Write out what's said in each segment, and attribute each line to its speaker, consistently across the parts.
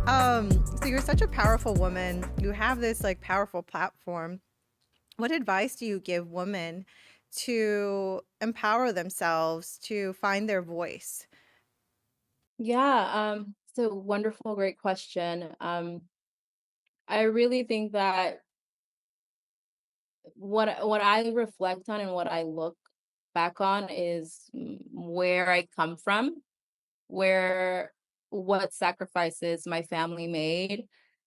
Speaker 1: So you're such a powerful woman. You have this like powerful platform. What advice do you give women to empower themselves to find their voice?
Speaker 2: So wonderful, great question. I really think that what I reflect on and what I look back on is where I come from, where what sacrifices my family made.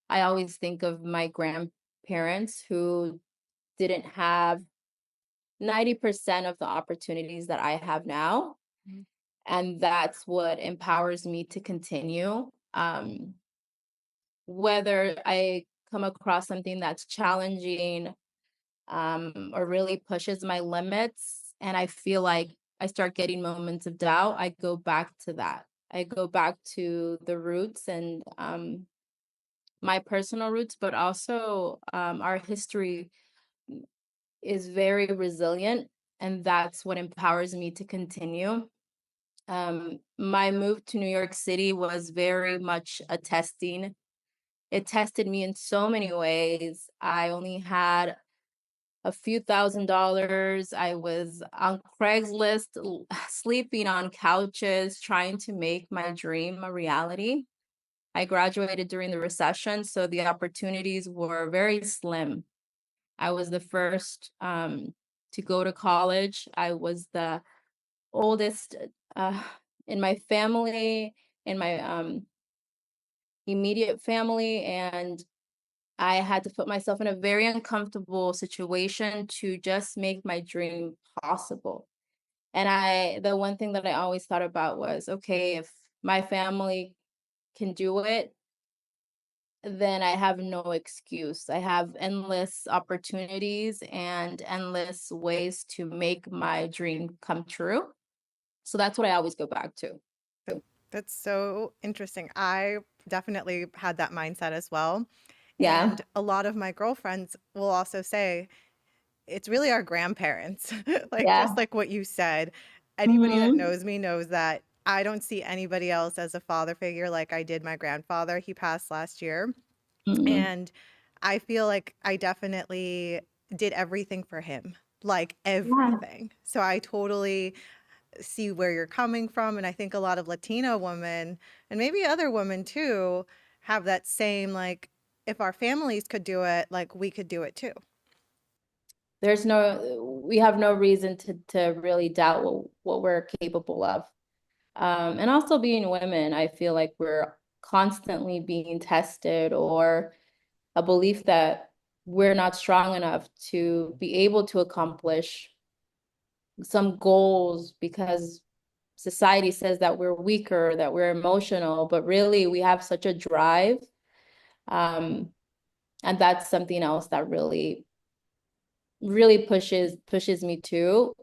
Speaker 2: I always think of my grandparents who didn't have 90% of the opportunities that I have now.
Speaker 1: Mhm.
Speaker 2: And that's what empowers me to continue. Whether I come across something that's challenging, or really pushes my limits, and I feel like I start getting moments of doubt, I go back to that. I go back to the roots and my personal roots, but also our history is very resilient, and that's what empowers me to continue. My move to New York City was very much a testing. It tested me in so many ways. I only had a few $1,000s. I was on Craigslist, sleeping on couches, trying to make my dream a reality. I graduated during the recession, so the opportunities were very slim. I was the first to go to college. I was the oldest uh, in my family, in my immediate family, and I had to put myself in a very uncomfortable situation to just make my dream possible. And the one thing that I always thought about was, okay, if my family can do it, then I have no excuse. I have endless opportunities and endless ways to make my dream come true. So that's what I always go back to.
Speaker 1: That's so interesting. I definitely had that mindset as well.
Speaker 2: Yeah.
Speaker 1: And a lot of my girlfriends will also say it's really our grandparents. Like just
Speaker 2: Yeah.
Speaker 1: like what you said, anybody that
Speaker 2: Mhm.
Speaker 1: knows me knows that I don't see anybody else as a father figure like I did my grandfather. He passed last year.
Speaker 2: Mhm.
Speaker 1: And I feel like I definitely did everything for him, like
Speaker 2: Yeah.
Speaker 1: everything. So I totally see where you're coming from. And I think a lot of Latino women, and maybe other women too, have that same, like, if our families could do it, like, we could do it too.
Speaker 2: We have no reason to really doubt what we're capable of. And also being women, I feel like we're constantly being tested, or a belief that we're not strong enough to be able to accomplish some goals because society says that we're weaker, that we're emotional, but really we have such a drive. Um, and that's something else that really pushes me too.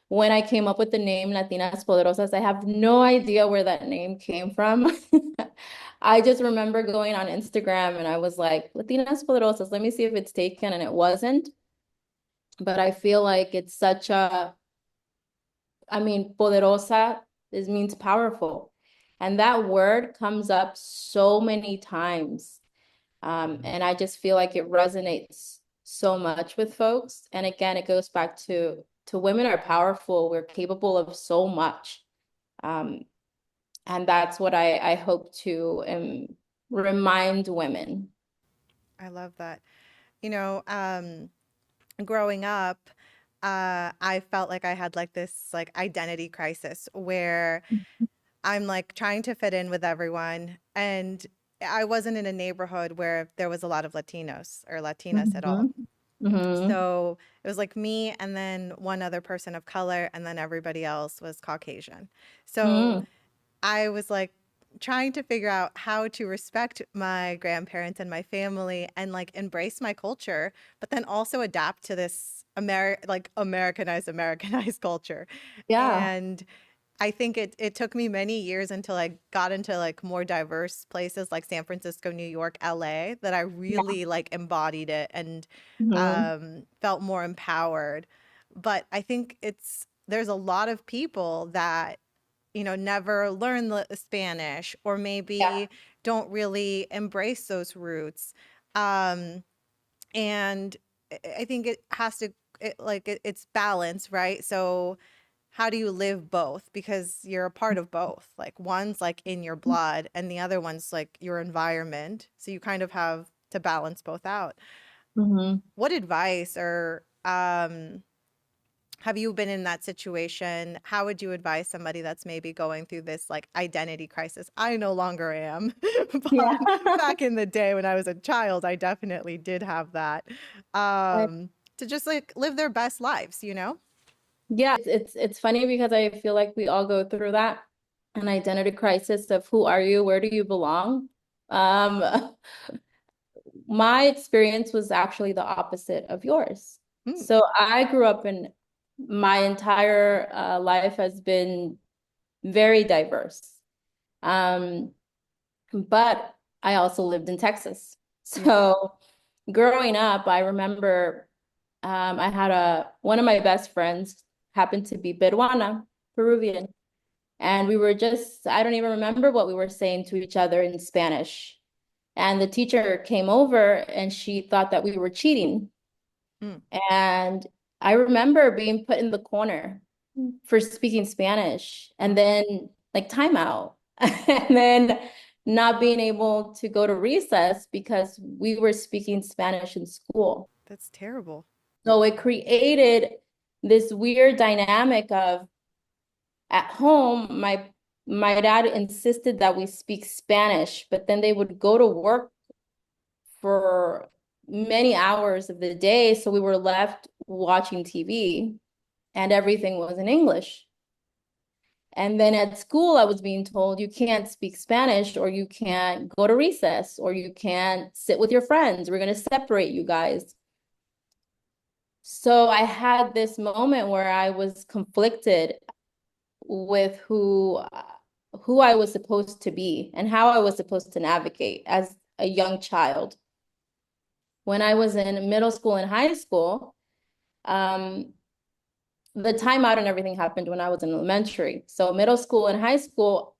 Speaker 2: When I came up with the name Latinas Poderosas, I have no idea where that name came from. I just remember going on Instagram and I was like, Latinas Poderosas, let me see if it's taken, and it wasn't. But I feel like it's such a, I mean, poderosa is means powerful. And that word comes up so many times. And I just feel like it resonates so much with folks. And again, it goes back to women are powerful. We're capable of so much. Um, and that's what I hope to remind women.
Speaker 1: I love that. You know, growing up, I felt like I had like this like identity crisis where I'm like trying to fit in with everyone. And I wasn't in a neighborhood where there was a lot of Latinos or Latinas at all.
Speaker 2: Mhm. Mhm.
Speaker 1: So it was like me and then one other person of color, and then everybody else was Caucasian. So
Speaker 2: Mhm.
Speaker 1: I was like trying to figure out how to respect my grandparents and my family and like embrace my culture, but then also adapt to this like Americanized culture.
Speaker 2: Yeah.
Speaker 1: And I think it took me many years until I got into like more diverse places like San Francisco, New York, LA, that I
Speaker 2: Yeah.
Speaker 1: really like embodied it and
Speaker 2: Mhm.
Speaker 1: felt more empowered. But I think there's a lot of people that never learn the Spanish, or
Speaker 2: Yeah.
Speaker 1: maybe don't really embrace those roots. Um, and I think it has to, it's balance, right? So how do you live both? Because you're a part of both. Like one's like in your blood and the other one's like your environment. So you kind of have to balance both out.
Speaker 2: Mhm.
Speaker 1: What advice, or have you been in that situation? How would you advise somebody that's maybe going through this like identity crisis? I no longer am,
Speaker 2: Yeah.
Speaker 1: but back in the day when I was a child, I definitely did have that. To just like live their best lives.
Speaker 2: Yeah, it's funny because I feel like we all go through that, an identity crisis of who are you, where do you belong? Um, my experience was actually the opposite of yours.
Speaker 1: Mm,
Speaker 2: So I grew up in my entire life has been very diverse. Um, but I also lived in Texas.
Speaker 1: yeah.
Speaker 2: So growing up, I remember I had one of my best friends happened to be Peruana, Peruvian. And we were just, I don't even remember what we were saying to each other in Spanish. And the teacher came over and she thought that we were cheating.
Speaker 1: Mm,
Speaker 2: And I remember being put in the corner for speaking Spanish and
Speaker 1: mm,
Speaker 2: then like timeout and then not being able to go to recess because we were speaking Spanish in school.
Speaker 1: that's terrible.
Speaker 2: So it created this weird dynamic of at home, my dad insisted that we speak Spanish, but then they would go to work for many hours of the day. So we were left watching TV and everything was in English. And then at school, I was being told you can't speak Spanish or you can't go to recess or you can't sit with your friends. We're going to separate you guys. So I had this moment where I was conflicted with who I was supposed to be and how I was supposed to navigate as a young child. When I was in middle school and high school, um, the timeout and everything happened when I was in elementary. So middle school and high school,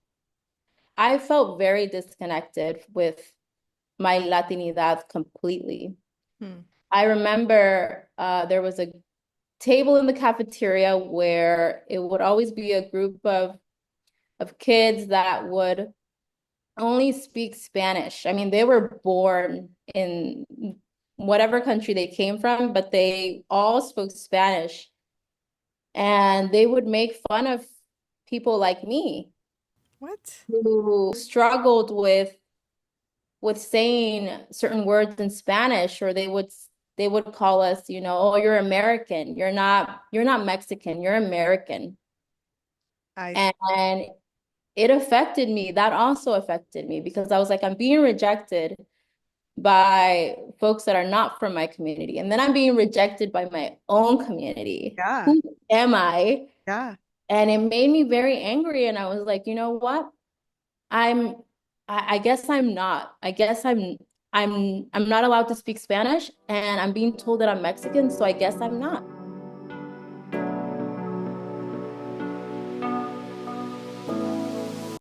Speaker 2: I felt very disconnected with my Latinidad completely.
Speaker 1: Hmm.
Speaker 2: I remember there was a table in the cafeteria where it would always be a group of kids that would only speak Spanish. I mean, they were born in whatever country they came from, but they all spoke Spanish. And they would make fun of people like me
Speaker 1: What?
Speaker 2: who struggled with saying certain words in Spanish, or they would call us, oh, you're American. You're not Mexican, you're American.
Speaker 1: I
Speaker 2: And it affected me. That also affected me because I was like, I'm being rejected by folks that are not from my community. And then I'm being rejected by my own community.
Speaker 1: Yeah,
Speaker 2: Who am I?
Speaker 1: yeah.
Speaker 2: And it made me very angry. And I was like, you know what? I'm I guess I'm not. I guess I'm not allowed to speak Spanish and I'm being told that I'm Mexican, so I guess I'm not.